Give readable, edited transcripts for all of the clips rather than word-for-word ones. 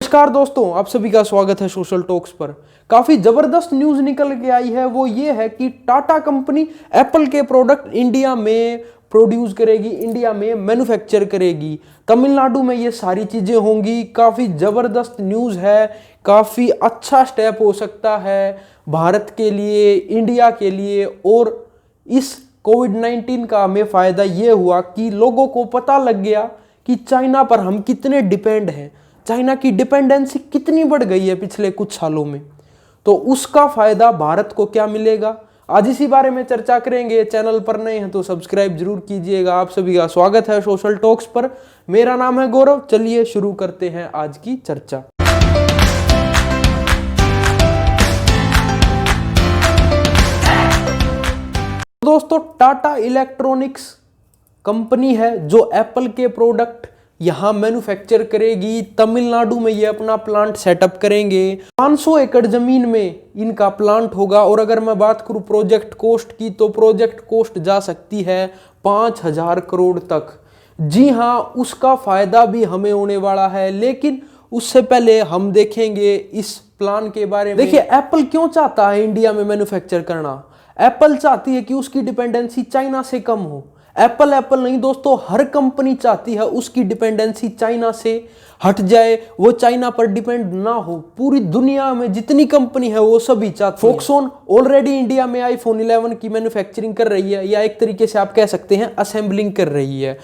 नमस्कार दोस्तों, आप सभी का स्वागत है सोशल टॉक्स पर। काफी जबरदस्त न्यूज निकल के आई है। वो ये है कि टाटा कंपनी एप्पल के प्रोडक्ट इंडिया में प्रोड्यूस करेगी, इंडिया में मैन्युफैक्चर करेगी। तमिलनाडु में ये सारी चीजें होंगी। काफी जबरदस्त न्यूज है, काफी अच्छा स्टेप हो सकता है भारत के लिए, इंडिया के लिए। और इस कोविड-19 का हमें फायदा ये हुआ कि लोगों को पता लग गया कि चाइना पर हम कितने डिपेंड हैं, चाइना की डिपेंडेंसी कितनी बढ़ गई है पिछले कुछ सालों में। तो उसका फायदा भारत को क्या मिलेगा, आज इसी बारे में चर्चा करेंगे। चैनल पर नए हैं तो सब्सक्राइब जरूर कीजिएगा। आप सभी का स्वागत है सोशल टॉक्स पर। मेरा नाम है गौरव। चलिए शुरू करते हैं आज की चर्चा। दोस्तों, टाटा इलेक्ट्रॉनिक्स कंपनी है जो एप्पल के प्रोडक्ट यहां मैन्युफैक्चर करेगी। तमिलनाडु में ये अपना प्लांट सेटअप करेंगे। 500 एकड़ जमीन में इनका प्लांट होगा। और अगर मैं बात करूं प्रोजेक्ट कोस्ट की, तो प्रोजेक्ट कोस्ट जा सकती है 5000 करोड़ तक। जी हां, उसका फायदा भी हमें होने वाला है। लेकिन उससे पहले हम देखेंगे इस प्लान के बारे में। देखिए, एप्पल क्यों चाहता है इंडिया में मैन्युफैक्चर करना। एप्पल चाहती है कि उसकी डिपेंडेंसी चाइना से कम हो। एप्पल नहीं दोस्तों, हर कंपनी चाहती है उसकी डिपेंडेंसी चाइना से हट जाए, वो चाइना पर डिपेंड ना हो। पूरी दुनिया में जितनी कंपनी है वो सभी चाहती है। फॉक्सकॉन ऑलरेडी इंडिया में आईफोन 11 की मैन्युफैक्चरिंग कर रही है, या एक तरीके से आप कह सकते हैं असेंबलिंग कर रही है।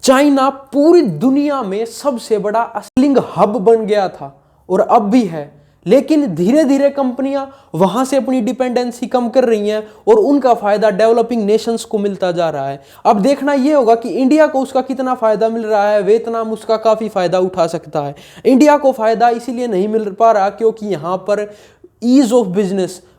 चाइना पूरी दुनिया में सबसे बड़ा असेंबलिंग हब बन गया था और अब भी है। लेकिन धीरे धीरे कंपनियां वहां से अपनी डिपेंडेंसी कम कर रही हैं और उनका फायदा डेवलपिंग नेशंस को मिलता जा रहा है। अब देखना यह होगा कि इंडिया को उसका कितना फायदा मिल रहा है। वियतनाम उसका काफी फायदा उठा सकता है। इंडिया को फायदा इसीलिए नहीं मिल पा रहा क्योंकि यहां पर ईज ऑफ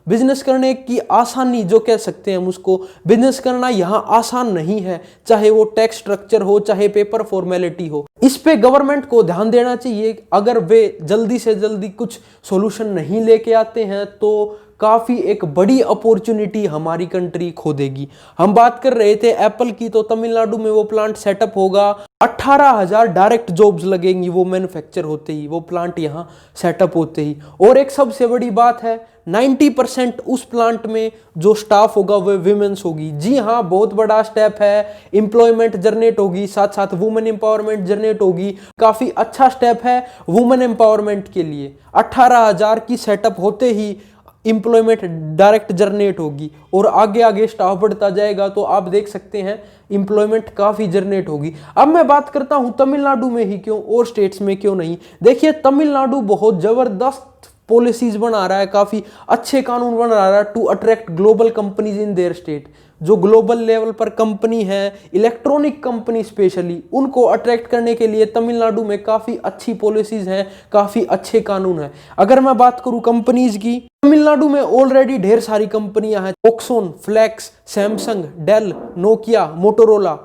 बिजनेस करने की आसानी, जो कह सकते हैं हम उसको, बिजनेस करना यहाँ आसान नहीं है। चाहे वो टैक्स स्ट्रक्चर हो, चाहे पेपर फॉर्मेलिटी हो, इस पे गवर्नमेंट को ध्यान देना चाहिए। अगर वे जल्दी से जल्दी कुछ सॉल्यूशन नहीं लेके आते हैं तो काफी एक बड़ी अपॉर्चुनिटी हमारी कंट्री खो देगी। हम बात कर रहे थे एप्पल की, तो तमिलनाडु में वो प्लांट सेटअप होगा। 18,000 डायरेक्ट जॉब्स लगेंगी वो मैन्युफैक्चर होते ही, वो प्लांट यहाँ सेटअप होते ही। और एक सबसे बड़ी बात है, 90% उस प्लांट में जो स्टाफ होगा वो विमेंस होगी। जी हाँ, बहुत बड़ा स्टेप है। एम्प्लॉयमेंट जनरेट होगी, साथ साथ वुमेन एम्पावरमेंट जनरेट होगी। काफी अच्छा स्टेप है वुमेन एम्पावरमेंट के लिए। 18,000 की सेटअप होते ही एम्प्लॉयमेंट डायरेक्ट जनरेट होगी और आगे आगे स्टाफ बढ़ता जाएगा। तो आप देख सकते हैं एम्प्लॉयमेंट काफी जनरेट होगी। अब मैं बात करता हूं तमिलनाडु में ही क्यों और स्टेट्स में क्यों नहीं। देखिए, तमिलनाडु बहुत जबरदस्त पॉलिसीज बना रहा है, काफी अच्छे कानून बना रहा है to attract global companies in their state. जो ग्लोबल लेवल पर कंपनी है, इलेक्ट्रॉनिक कंपनी स्पेशली, उनको अट्रैक्ट करने के लिए तमिलनाडु में काफी अच्छी पॉलिसीज हैं, काफी अच्छे कानून हैं। अगर मैं बात करूं कंपनीज की, तमिलनाडु में ऑलरेडी ढेर सारी कंपनियां हैं। Foxconn, Flex, Samsung, Dell, Nokia, Motorola,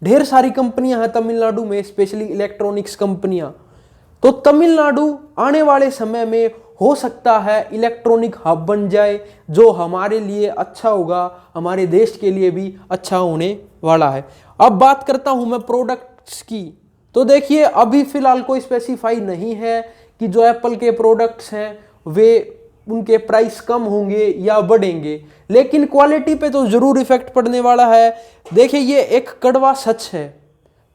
ढेर सारी कंपनियां हैं तमिलनाडु में, स्पेशली इलेक्ट्रॉनिक्स कंपनियां। तो तमिलनाडु आने वाले समय में हो सकता है इलेक्ट्रॉनिक हब बन जाए, जो हमारे लिए अच्छा होगा, हमारे देश के लिए भी अच्छा होने वाला है। अब बात करता हूं मैं प्रोडक्ट्स की। तो देखिए, अभी फिलहाल कोई स्पेसिफाई नहीं है कि जो एप्पल के प्रोडक्ट्स हैं वे उनके प्राइस कम होंगे या बढ़ेंगे, लेकिन क्वालिटी पे तो जरूर इफेक्ट पड़ने वाला है। देखिए, ये एक कड़वा सच है।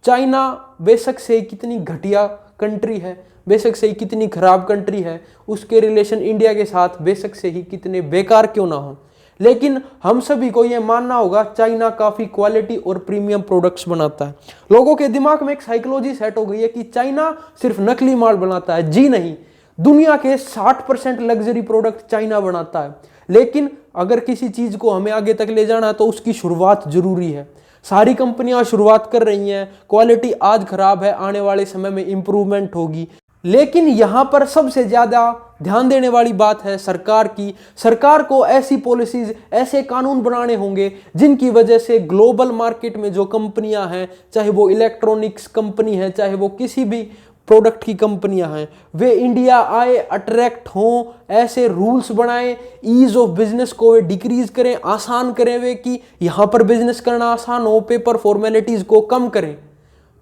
चाइना बेशक से कितनी घटिया कंट्री है, बेशक से ही कितनी खराब कंट्री है, उसके रिलेशन इंडिया के साथ बेशक से ही कितने बेकार क्यों ना हो, लेकिन हम सभी को यह मानना होगा चाइना काफी क्वालिटी और प्रीमियम प्रोडक्ट्स बनाता है। लोगों के दिमाग में एक साइकोलॉजी सेट हो गई है कि चाइना सिर्फ नकली माल बनाता है। जी नहीं, दुनिया के 60% लग्जरी प्रोडक्ट चाइना बनाता है। लेकिन अगर किसी चीज को हमें आगे तक ले जाना है तो उसकी शुरुआत जरूरी है। सारी कंपनियां शुरुआत कर रही हैं, क्वालिटी आज खराब है, आने वाले समय में इंप्रूवमेंट होगी। लेकिन यहां पर सबसे ज्यादा ध्यान देने वाली बात है सरकार की। सरकार को ऐसी पॉलिसीज, ऐसे कानून बनाने होंगे जिनकी वजह से ग्लोबल मार्केट में जो कंपनियां हैं, चाहे वो इलेक्ट्रॉनिक्स कंपनी है, चाहे वो किसी भी प्रोडक्ट की कंपनियां हैं, वे इंडिया आए, अट्रैक्ट हों। ऐसे रूल्स बनाएं, ईज ऑफ बिजनेस को वे डिक्रीज करें, आसान करें वे, कि यहां पर बिजनेस करना आसान हो, पेपर फॉर्मेलिटीज को कम करें।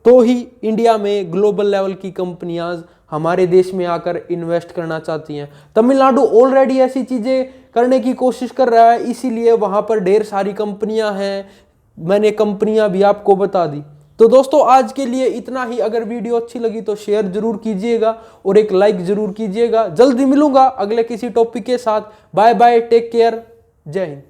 तो ही इंडिया में ग्लोबल लेवल की कंपनियां हमारे देश में आकर इन्वेस्ट करना चाहती हैं। तमिलनाडु ऑलरेडी ऐसी चीजें करने की कोशिश कर रहा है, इसीलिए वहां पर ढेर सारी कंपनियां हैं। मैंने कंपनियां भी आपको बता दी। तो दोस्तों आज के लिए इतना ही। अगर वीडियो अच्छी लगी तो शेयर जरूर कीजिएगा और एक लाइक जरूर कीजिएगा। जल्दी मिलूंगा अगले किसी टॉपिक के साथ। बाय बाय, टेक केयर, जय हिंद।